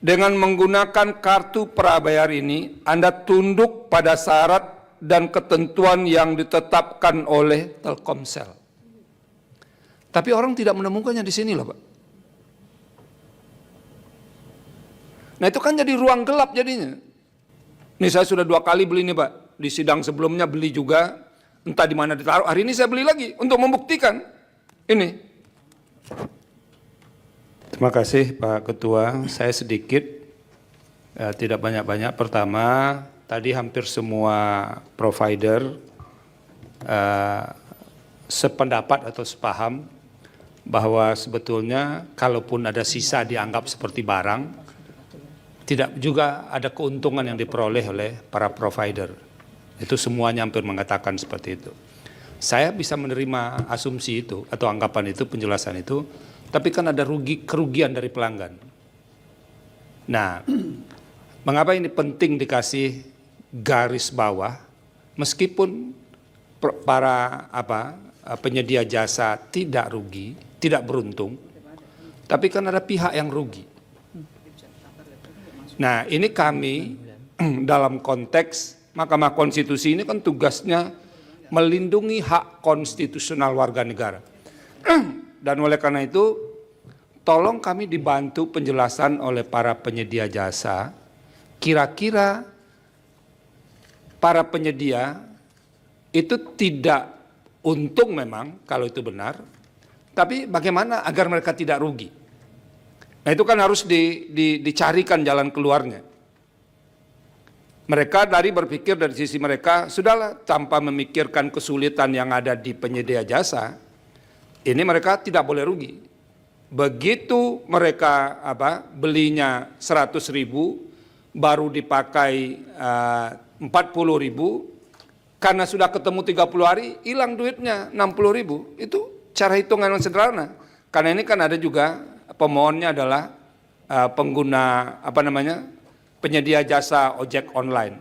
Dengan menggunakan kartu prabayar ini, Anda tunduk pada syarat dan ketentuan yang ditetapkan oleh Telkomsel. Tapi orang tidak menemukannya di sini loh Pak. Nah itu kan jadi ruang gelap jadinya. Ini saya sudah 2 kali beli nih Pak. Di sidang sebelumnya beli juga, entah di mana ditaruh. Hari ini saya beli lagi untuk membuktikan ini. Terima kasih Pak Ketua. Saya sedikit, tidak banyak-banyak. Pertama, tadi hampir semua provider sependapat atau sepaham bahwa sebetulnya kalaupun ada sisa dianggap seperti barang, tidak juga ada keuntungan yang diperoleh oleh para provider. Itu semuanya hampir mengatakan seperti itu. Saya bisa menerima asumsi itu atau anggapan itu, penjelasan itu, tapi kan ada kerugian dari pelanggan. Nah, mengapa ini penting dikasih garis bawah, meskipun para penyedia jasa tidak rugi, tidak beruntung, tapi kan ada pihak yang rugi. Nah, ini kami dalam konteks Mahkamah Konstitusi ini kan tugasnya melindungi hak konstitusional warga negara. Dan oleh karena itu, tolong kami dibantu penjelasan oleh para penyedia jasa, kira-kira para penyedia itu tidak untung memang kalau itu benar, tapi bagaimana agar mereka tidak rugi? Nah itu kan harus dicarikan jalan keluarnya. Mereka berpikir dari sisi mereka, sudahlah tanpa memikirkan kesulitan yang ada di penyedia jasa, ini mereka tidak boleh rugi. Begitu mereka belinya 100.000, baru dipakai 40.000, karena sudah ketemu 30 hari, hilang duitnya 60.000. Itu cara hitungan yang sederhana. Karena ini kan ada juga pemohonnya adalah pengguna penyedia jasa ojek online.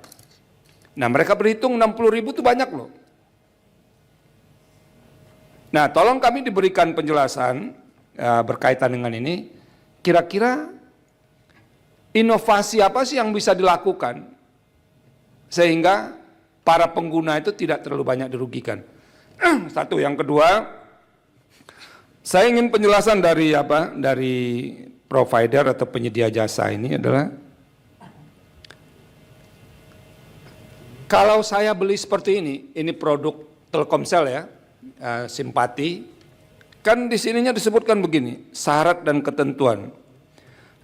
Nah mereka berhitung 60.000 itu banyak loh. Nah tolong kami diberikan penjelasan berkaitan dengan ini, kira-kira inovasi apa sih yang bisa dilakukan sehingga para pengguna itu tidak terlalu banyak dirugikan. Satu, yang kedua, saya ingin penjelasan dari provider atau penyedia jasa ini adalah, kalau saya beli seperti ini produk Telkomsel ya, Simpati, kan di sininya disebutkan begini, syarat dan ketentuan.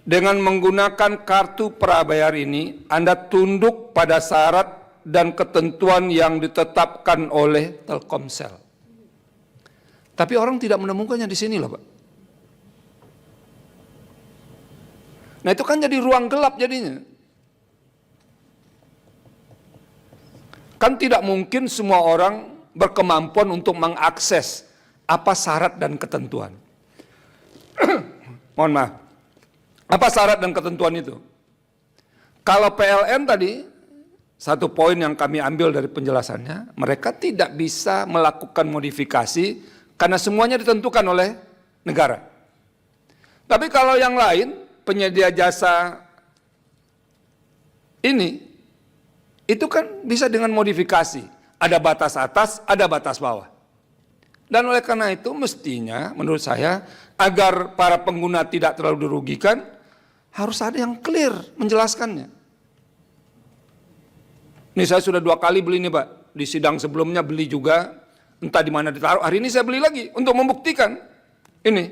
Dengan menggunakan kartu prabayar ini, Anda tunduk pada syarat dan ketentuan yang ditetapkan oleh Telkomsel. Tapi orang tidak menemukannya di sini loh Pak. Nah itu kan jadi ruang gelap jadinya. Kan tidak mungkin semua orang berkemampuan untuk mengakses apa syarat dan ketentuan. Mohon maaf. Apa syarat dan ketentuan itu? Kalau PLN tadi, satu poin yang kami ambil dari penjelasannya, mereka tidak bisa melakukan modifikasi karena semuanya ditentukan oleh negara. Tapi kalau yang lain, penyedia jasa ini, itu kan bisa dengan modifikasi. Ada batas atas, ada batas bawah. Dan oleh karena itu mestinya menurut saya agar para pengguna tidak terlalu dirugikan, harus ada yang clear menjelaskannya. Ini saya sudah 2 kali beli nih Pak. Di sidang sebelumnya beli juga, entah di mana ditaruh. Hari ini saya beli lagi untuk membuktikan ini.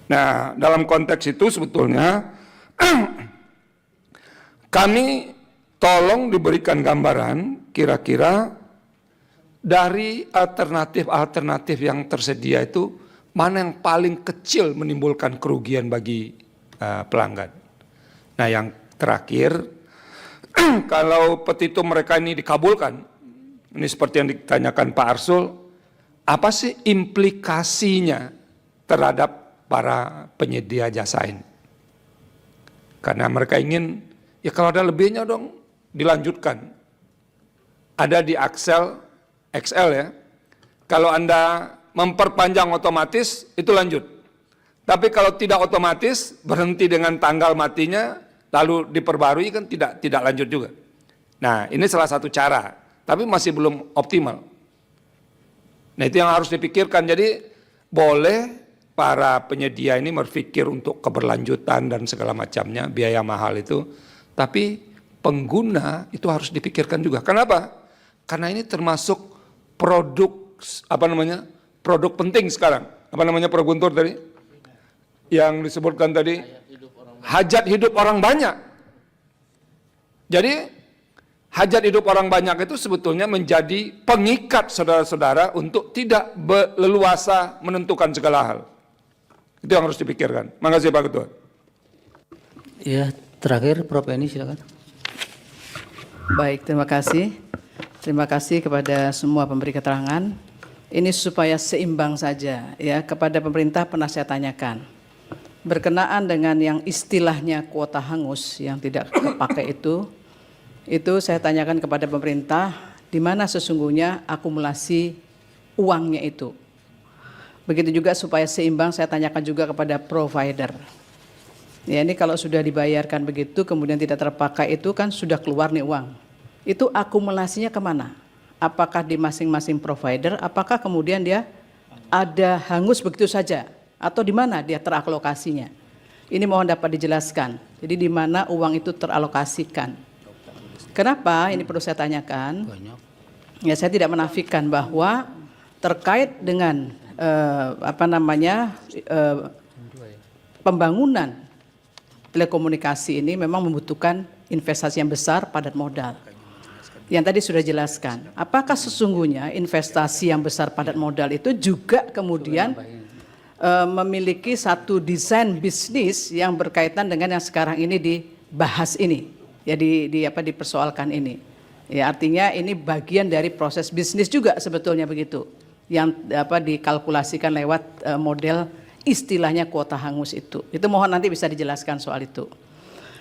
Nah dalam konteks itu sebetulnya kami tolong diberikan gambaran kira-kira dari alternatif-alternatif yang tersedia itu mana yang paling kecil menimbulkan kerugian bagi pelanggan. Nah yang terakhir, kalau petitum mereka ini dikabulkan, ini seperti yang ditanyakan Pak Arsul, apa sih implikasinya terhadap para penyedia jasa ini? Karena mereka ingin, ya kalau ada lebihnya dong, dilanjutkan. Ada di Excel ya. Kalau Anda memperpanjang otomatis itu lanjut. Tapi kalau tidak otomatis berhenti dengan tanggal matinya lalu diperbarui kan tidak lanjut juga. Nah, ini salah satu cara, tapi masih belum optimal. Nah, itu yang harus dipikirkan. Jadi boleh para penyedia ini berpikir untuk keberlanjutan dan segala macamnya, biaya mahal itu, tapi pengguna itu harus dipikirkan juga. Kenapa? Karena ini termasuk produk produk penting sekarang. Apa namanya Prof. Guntur tadi? Yang disebutkan tadi, hajat hidup orang banyak. Jadi hajat hidup orang banyak itu sebetulnya menjadi pengikat saudara-saudara untuk tidak leluasa menentukan segala hal. Itu yang harus dipikirkan. Makasih Pak Ketua. Ya, terakhir Prof. Eni silakan. Baik, terima kasih. Terima kasih kepada semua pemberi keterangan. Ini supaya seimbang saja ya, kepada pemerintah pernah saya tanyakan. Berkenaan dengan yang istilahnya kuota hangus yang tidak kepakai itu saya tanyakan kepada pemerintah di mana sesungguhnya akumulasi uangnya itu. Begitu juga supaya seimbang saya tanyakan juga kepada provider. Ya, ini kalau sudah dibayarkan begitu kemudian tidak terpakai itu kan sudah keluar nih uang. Itu akumulasinya kemana? Apakah di masing-masing provider? Apakah kemudian dia ada hangus begitu saja? Atau di mana dia teralokasinya? Ini mohon dapat dijelaskan. Jadi di mana uang itu teralokasikan? Kenapa? Ini perlu saya tanyakan. Ya, saya tidak menafikan bahwa terkait dengan pembangunan telekomunikasi ini memang membutuhkan investasi yang besar, padat modal. Yang tadi sudah jelaskan. Apakah sesungguhnya investasi yang besar padat modal itu juga kemudian memiliki satu desain bisnis yang berkaitan dengan yang sekarang ini dibahas ini, ya dipersoalkan ini. Ya, artinya ini bagian dari proses bisnis juga sebetulnya begitu, yang dikalkulasikan lewat model istilahnya kuota hangus itu. Itu mohon nanti bisa dijelaskan soal itu.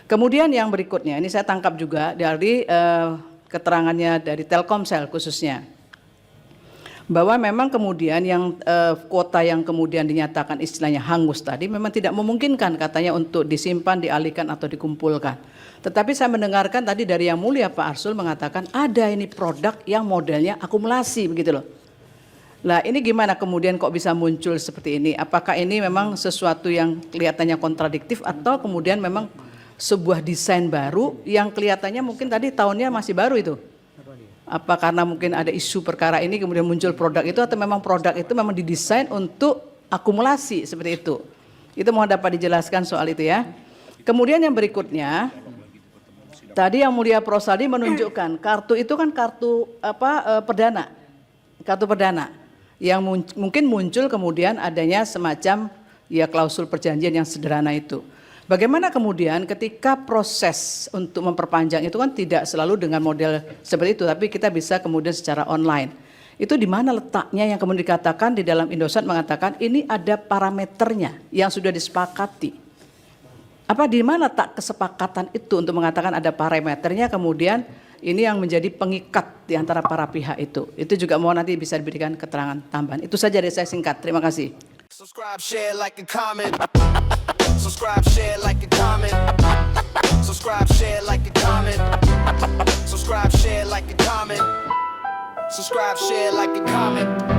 Kemudian yang berikutnya, ini saya tangkap juga dari keterangannya dari Telkomsel khususnya, bahwa memang kemudian yang kuota yang kemudian dinyatakan istilahnya hangus tadi memang tidak memungkinkan katanya untuk disimpan, dialihkan atau dikumpulkan. Tetapi saya mendengarkan tadi dari Yang Mulia Pak Arsul mengatakan ada ini produk yang modelnya akumulasi begitu loh. Nah, ini gimana kemudian kok bisa muncul seperti ini? Apakah ini memang sesuatu yang kelihatannya kontradiktif atau kemudian memang sebuah desain baru yang kelihatannya mungkin tadi tahunnya masih baru itu? Apa karena mungkin ada isu perkara ini kemudian muncul produk itu, atau memang produk itu memang didesain untuk akumulasi seperti itu? Itu mohon dapat dijelaskan soal itu ya. Kemudian yang berikutnya, tadi Yang Mulia Prof. Saldi menunjukkan kartu itu kan kartu perdana, kartu perdana yang mungkin muncul kemudian adanya semacam ya klausul perjanjian yang sederhana itu. Bagaimana kemudian ketika proses untuk memperpanjang itu kan tidak selalu dengan model seperti itu, tapi kita bisa kemudian secara online. Itu di mana letaknya yang kemudian dikatakan di dalam Indosat mengatakan ini ada parameternya yang sudah disepakati. Apa di mana tak kesepakatan itu untuk mengatakan ada parameternya kemudian ini yang menjadi pengikat di antara para pihak itu. Itu juga mohon nanti bisa diberikan keterangan tambahan. Itu saja dari saya singkat. Terima kasih. Subscribe, share, like, and comment. Subscribe, share, like, and comment. Subscribe, share, like, and comment. Subscribe, share, like, and comment. Subscribe, share, like, and comment.